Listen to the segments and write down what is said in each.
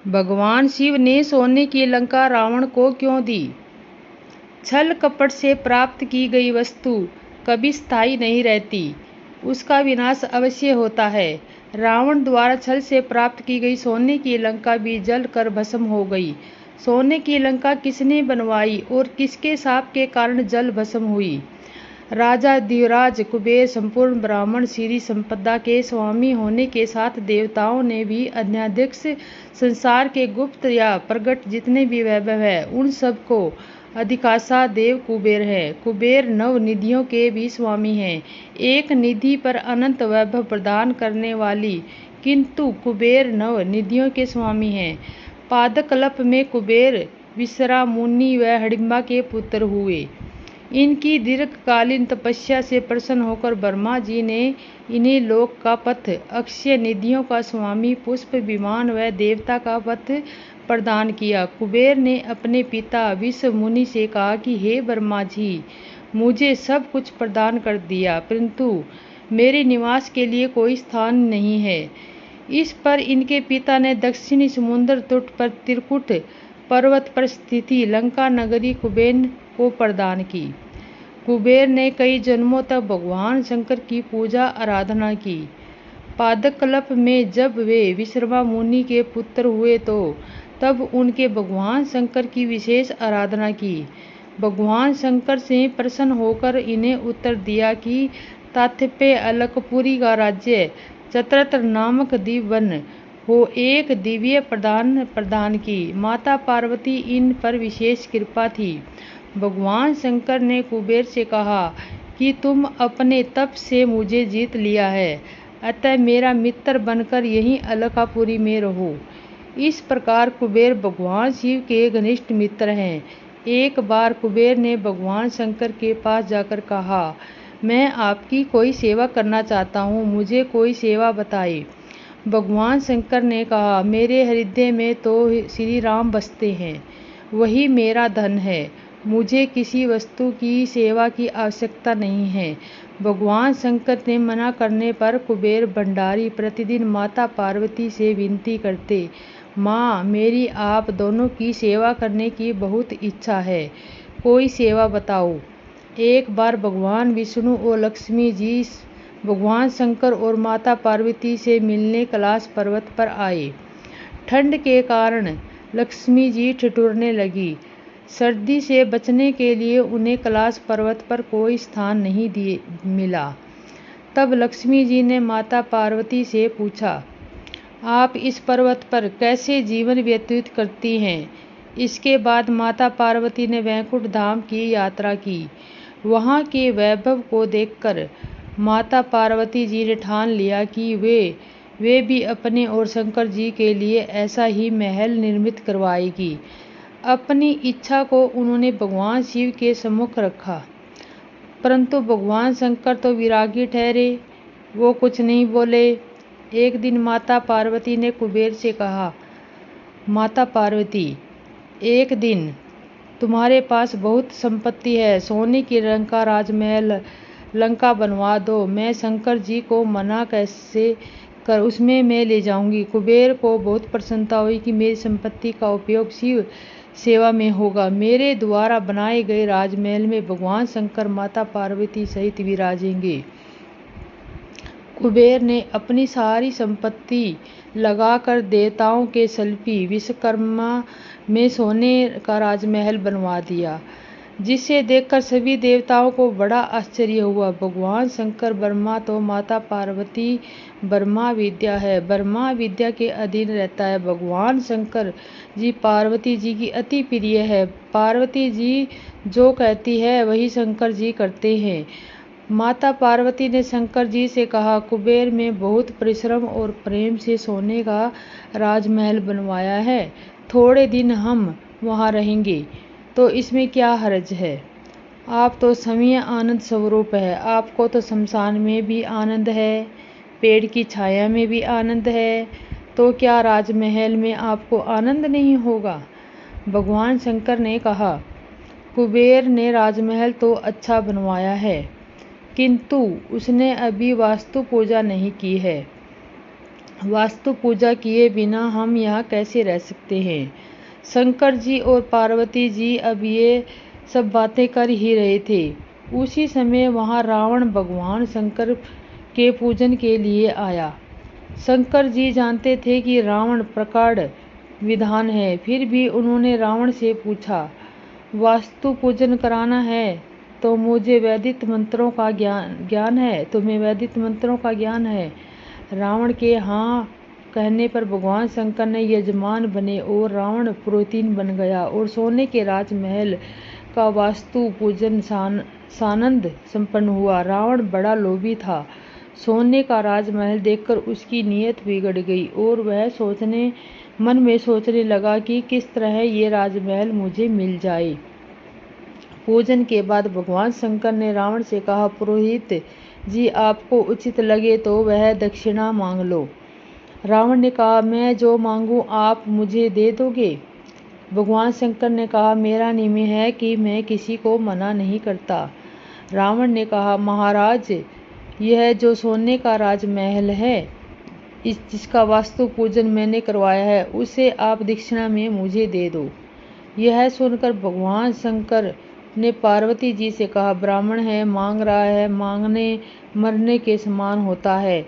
भगवान शिव ने सोने की लंका रावण को क्यों दी? छल कपट से प्राप्त की गई वस्तु कभी स्थायी नहीं रहती, उसका विनाश अवश्य होता है। रावण द्वारा छल से प्राप्त की गई सोने की लंका भी जल कर भस्म हो गई। सोने की लंका किसने बनवाई और किसके शाप के कारण जल भस्म हुई? राजा दिवराज कुबेर संपूर्ण ब्राह्मण श्री संपदा के स्वामी होने के साथ देवताओं ने भी अध्यक्ष संसार के गुप्त या प्रकट जितने भी वैभव है उन सब को अधिकाशा देव कुबेर है। कुबेर नव निधियों के भी स्वामी हैं, एक निधि पर अनंत वैभव प्रदान करने वाली, किंतु कुबेर नव निधियों के स्वामी हैं। पादकल्प में कुबेर विश्रा मुनि व हिडिंबा के पुत्र हुए। इनकी दीर्घकालीन तपस्या से प्रसन्न होकर ब्रह्मा जी ने इन्हें लोक का पथ, अक्षय निधियों का स्वामी, पुष्प विमान व देवता का पथ प्रदान किया। कुबेर ने अपने पिता विश्व मुनि से कहा कि हे ब्रह्मा जी, मुझे सब कुछ प्रदान कर दिया, परंतु मेरे निवास के लिए कोई स्थान नहीं है। इस पर इनके पिता ने दक्षिणी समुद्र तट पर त्रिकुट पर्वत पर स्थिति लंका नगरी कुबेर को प्रदान की। कुबेर ने कई जन्मों तक भगवान शंकर की पूजा आराधना की। पादकल्प में जब वे विश्रमा मुनि के पुत्र हुए तो तब उनके भगवान शंकर की विशेष आराधना की। भगवान शंकर से प्रसन्न होकर इन्हें उत्तर दिया कि तात्पर्य अलकपुरी का राज्य चत्रत्र नामक दिव्यवन हो एक दिव्य प्रदान की। माता पार्वती इन पर विशेष कृपा थी। भगवान शंकर ने कुबेर से कहा कि तुम अपने तप से मुझे जीत लिया है, अतः मेरा मित्र बनकर यहीं अलकापुरी में रहो। इस प्रकार कुबेर भगवान शिव के घनिष्ठ मित्र हैं। एक बार कुबेर ने भगवान शंकर के पास जाकर कहा, मैं आपकी कोई सेवा करना चाहता हूँ, मुझे कोई सेवा बताइए। भगवान शंकर ने कहा, मेरे हृदय में तो श्री राम बसते हैं, वही मेरा धन है, मुझे किसी वस्तु की सेवा की आवश्यकता नहीं है। भगवान शंकर ने मना करने पर कुबेर भंडारी प्रतिदिन माता पार्वती से विनती करते, माँ, मेरी आप दोनों की सेवा करने की बहुत इच्छा है, कोई सेवा बताओ। एक बार भगवान विष्णु और लक्ष्मी जी भगवान शंकर और माता पार्वती से मिलने कैलाश पर्वत पर आए। ठंड के कारण लक्ष्मी जी ठिठुरने लगी। सर्दी से बचने के लिए उन्हें कैलाश पर्वत पर कोई स्थान नहीं मिला। तब लक्ष्मी जी ने माता पार्वती से पूछा, आप इस पर्वत पर कैसे जीवन व्यतीत करती हैं? इसके बाद माता पार्वती ने वैकुंठ धाम की यात्रा की। वहाँ के वैभव को देखकर माता पार्वती जी ने ठान लिया कि वे भी अपने और शंकर जी के लिए ऐसा ही महल निर्मित करवाएगी। अपनी इच्छा को उन्होंने भगवान शिव के सम्मुख रखा, परंतु भगवान शंकर तो विरागी ठहरे, वो कुछ नहीं बोले। एक दिन माता पार्वती ने कुबेर से कहा, माता पार्वती, एक दिन तुम्हारे पास बहुत संपत्ति है, सोने की लंका राजमहल लंका बनवा दो, मैं शंकर जी को मना कैसे कर उसमें मैं ले जाऊंगी। कुबेर को बहुत प्रसन्नता हुई कि मेरी संपत्ति का उपयोग शिव सेवा में होगा। मेरे द्वारा बनाए गए राजमहल में भगवान शंकर माता पार्वती सहित विराजेंगे। कुबेर ने अपनी सारी संपत्ति लगाकर देवताओं के शिल्पी विश्वकर्मा में सोने का राजमहल बनवा दिया, जिसे देखकर सभी देवताओं को बड़ा आश्चर्य हुआ। भगवान शंकर ब्रह्मा तो माता पार्वती ब्रह्मा विद्या है, ब्रह्मा विद्या के अधीन रहता है। भगवान शंकर जी पार्वती जी की अति प्रिय है। पार्वती जी जो कहती है वही शंकर जी करते हैं। माता पार्वती ने शंकर जी से कहा, कुबेर में बहुत परिश्रम और प्रेम से सोने का राजमहल बनवाया है, थोड़े दिन हम वहाँ रहेंगे तो इसमें क्या हर्ज है? आप तो समय आनंद स्वरूप है, आपको तो शमशान में भी आनंद है, पेड़ की छाया में भी आनंद है, तो क्या राजमहल में आपको आनंद नहीं होगा? भगवान शंकर ने कहा, कुबेर ने राजमहल तो अच्छा बनवाया है, किंतु उसने अभी वास्तु पूजा नहीं की है। वास्तु पूजा किए बिना हम यहाँ कैसे रह सकते हैं। शंकर जी और पार्वती जी अब ये सब बातें कर ही रहे थे। उसी समय वहाँ रावण भगवान शंकर के पूजन के लिए आया। शंकर जी जानते थे कि रावण प्रकांड विद्वान है, फिर भी उन्होंने रावण से पूछा, वास्तु पूजन कराना है तो मुझे वैदिक मंत्रों का ज्ञान है, तुम्हें वैदिक मंत्रों का ज्ञान है। रावण के हाँ कहने पर भगवान शंकर ने यजमान बने और रावण पुरोहित बन गया और सोने के राजमहल का वास्तु पूजन सानंद संपन्न हुआ। रावण बड़ा लोभी था। सोने का राजमहल देखकर उसकी नीयत बिगड़ गई और वह मन में सोचने लगा कि किस तरह ये राजमहल मुझे मिल जाए। पूजन के बाद भगवान शंकर ने रावण से कहा, पुरोहित जी, आपको उचित लगे तो वह दक्षिणा मांग लो। रावण ने कहा, मैं जो मांगू आप मुझे दे दोगे। भगवान शंकर ने कहा, मेरा नियम है कि मैं किसी को मना नहीं करता। रावण ने कहा, महाराज, यह जो सोने का राजमहल है, जिसका वास्तु पूजन मैंने करवाया है, उसे आप दक्षिणा में मुझे दे दो। यह सुनकर भगवान शंकर ने पार्वती जी से कहा, ब्राह्मण है, मांग रहा है, मांगने मरने के समान होता है।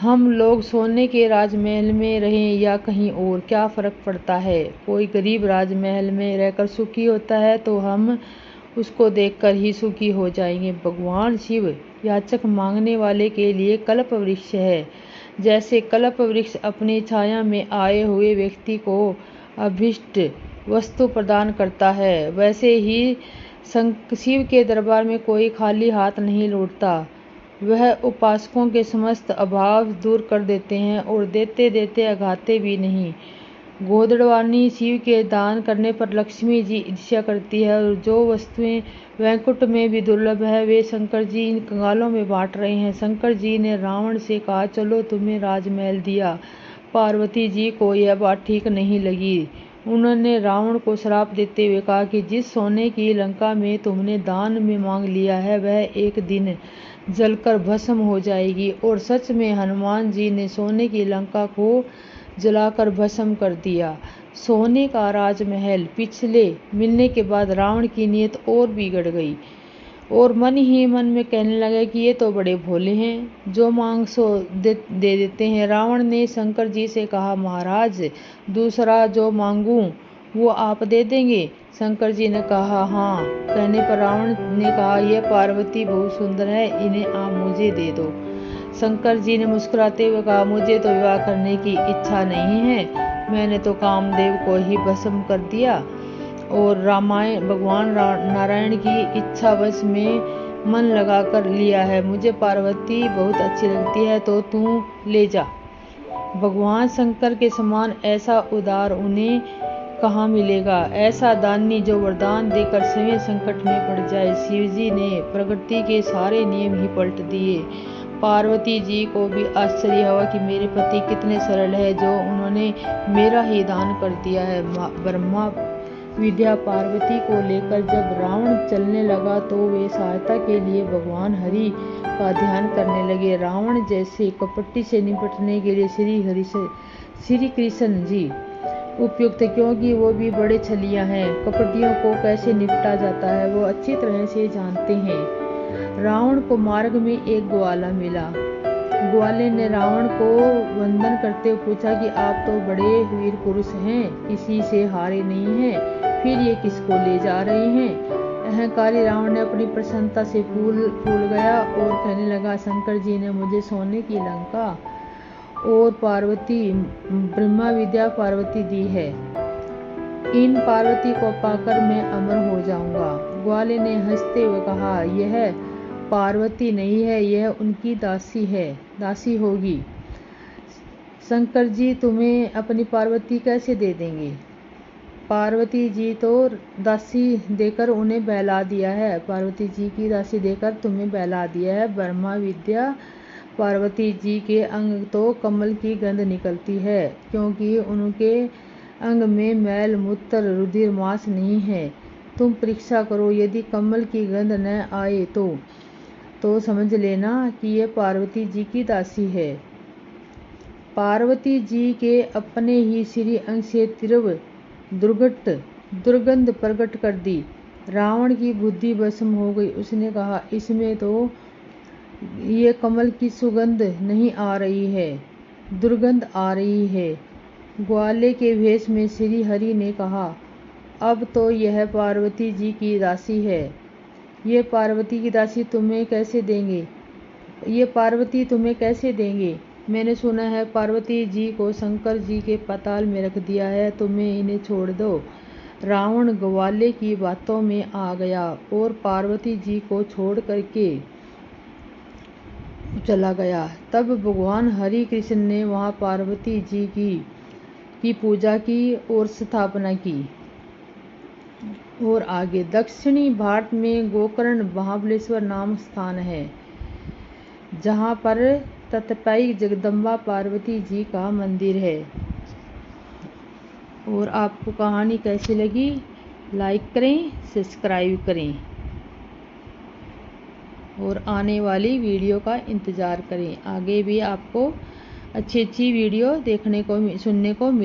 हम लोग सोने के राजमहल में रहें या कहीं और, क्या फर्क पड़ता है। कोई गरीब राजमहल में रहकर सुखी होता है तो हम उसको देखकर ही सुखी हो जाएंगे। भगवान शिव याचक मांगने वाले के लिए कल्प वृक्ष है। जैसे कल्प वृक्ष अपनी छाया में आए हुए व्यक्ति को अभीष्ट वस्तु प्रदान करता है, वैसे ही शिव के दरबार में कोई खाली हाथ नहीं लौटता। वह उपासकों के समस्त अभाव दूर कर देते हैं और देते देते अघाते भी नहीं। गोदड़वानी शिव के दान करने पर लक्ष्मी जी ईर्ष्या करती है और जो वस्तुएं वैकुंठ में भी दुर्लभ है वे शंकर जी इन कंगालों में बांट रहे हैं। शंकर जी ने रावण से कहा, चलो तुम्हें राजमहल दिया। पार्वती जी को यह बात ठीक नहीं लगी। उन्होंने रावण को श्राप देते हुए कहा कि जिस सोने की लंका में तुमने दान में मांग लिया है वह एक दिन जलकर भस्म हो जाएगी। और सच में हनुमान जी ने सोने की लंका को जलाकर भस्म कर दिया। सोने का राजमहल पिछले मिलने के बाद रावण की नीयत और बिगड़ गई और मन ही मन में कहने लगा कि ये तो बड़े भोले हैं, जो मांग सो दे देते हैं। रावण ने शंकर जी से कहा, महाराज, दूसरा जो मांगू वो आप दे देंगे। शंकर जी ने कहा, हाँ। कहने पर रावण ने कहा, यह पार्वती बहुत सुंदर है, इन्हें आप मुझे दे दो। शंकर जी ने मुस्कुराते हुए कहा, मुझे तो विवाह करने की इच्छा नहीं है, मैंने तो कामदेव को ही भस्म कर दिया और भगवान नारायण की इच्छावश में मन लगा कर लिया है। मुझे पार्वती बहुत अच्छी लगती है तो तू ले जा। भगवान शंकर के समान ऐसा उदार उन्हें कहाँ मिलेगा, ऐसा दानी जो वरदान देकर स्वयं संकट में पड़ जाए। शिवजी ने प्रकृति के सारे नियम ही पलट दिए। पार्वती जी को भी आश्चर्य हुआ कि मेरे पति कितने सरल है, जो उन्होंने मेरा ही दान कर दिया है। ब्रह्मा विद्या पार्वती को लेकर जब रावण चलने लगा तो वे सहायता के लिए भगवान हरि का ध्यान करने लगे। रावण जैसे कपटी से निपटने के लिए श्री कृष्ण जी उपयुक्त, क्योंकि वो भी बड़े छलिया हैं। कपटियों को कैसे निपटा जाता है वो अच्छी तरह से जानते हैं। रावण को मार्ग में एक ग्वाला मिला। ग्वाले ने रावण को वंदन करते हुए पूछा कि आप तो बड़े वीर पुरुष हैं, किसी से हारे नहीं हैं, फिर ये किसको ले जा रहे हैं। अहंकारी रावण ने अपनी प्रसन्नता से फूल गया और कहने लगा, शंकर जी ने मुझे सोने की लंका और पार्वती ब्रह्मा विद्या पार्वती दी है, इन पार्वती को पाकर मैं अमर हो जाऊंगा। ग्वाले ने हंसते हुए कहा, यह पार्वती नहीं है, यह उनकी दासी होगी। शंकर जी तुम्हें अपनी पार्वती कैसे दे देंगे। पार्वती जी तो दासी देकर उन्हें बहला दिया है, पार्वती जी की दासी देकर तुम्हें बहला दिया है। ब्रह्मा विद्या पार्वती जी के अंग तो कमल की गंध निकलती है, क्योंकि उनके अंग में मैल मूत्र रुधिर मांस नहीं है। तुम परीक्षा करो, यदि कमल की गंध न आए तो समझ लेना कि ये पार्वती जी की दासी है। पार्वती जी के अपने ही श्री अंग से तीव्र दुर्गंध प्रकट कर दी। रावण की बुद्धि भस्म हो गई। उसने कहा, इसमें तो ये कमल की सुगंध नहीं आ रही है, दुर्गंध आ रही है। ग्वाले के वेश में श्री हरि ने कहा, अब तो यह पार्वती जी की दासी है। ये पार्वती की दासी तुम्हें कैसे देंगे? ये पार्वती तुम्हें कैसे देंगे? मैंने सुना है पार्वती जी को शंकर जी के पाताल में रख दिया है, तुम्हें इन्हें छोड़ दो। रावण ग्वाले की बातों में आ गया और पार्वती जी को छोड़ करके चला गया। तब भगवान हरि कृष्ण ने वहाँ पार्वती जी की पूजा की और स्थापना की। और आगे दक्षिणी भारत में गोकर्ण महाबलेश्वर नाम स्थान है, जहाँ पर तत्पाई जगदम्बा पार्वती जी का मंदिर है। और आपको कहानी कैसी लगी? लाइक करें, सब्सक्राइब करें और आने वाली वीडियो का इंतज़ार करें। आगे भी आपको अच्छी वीडियो सुनने को मिले।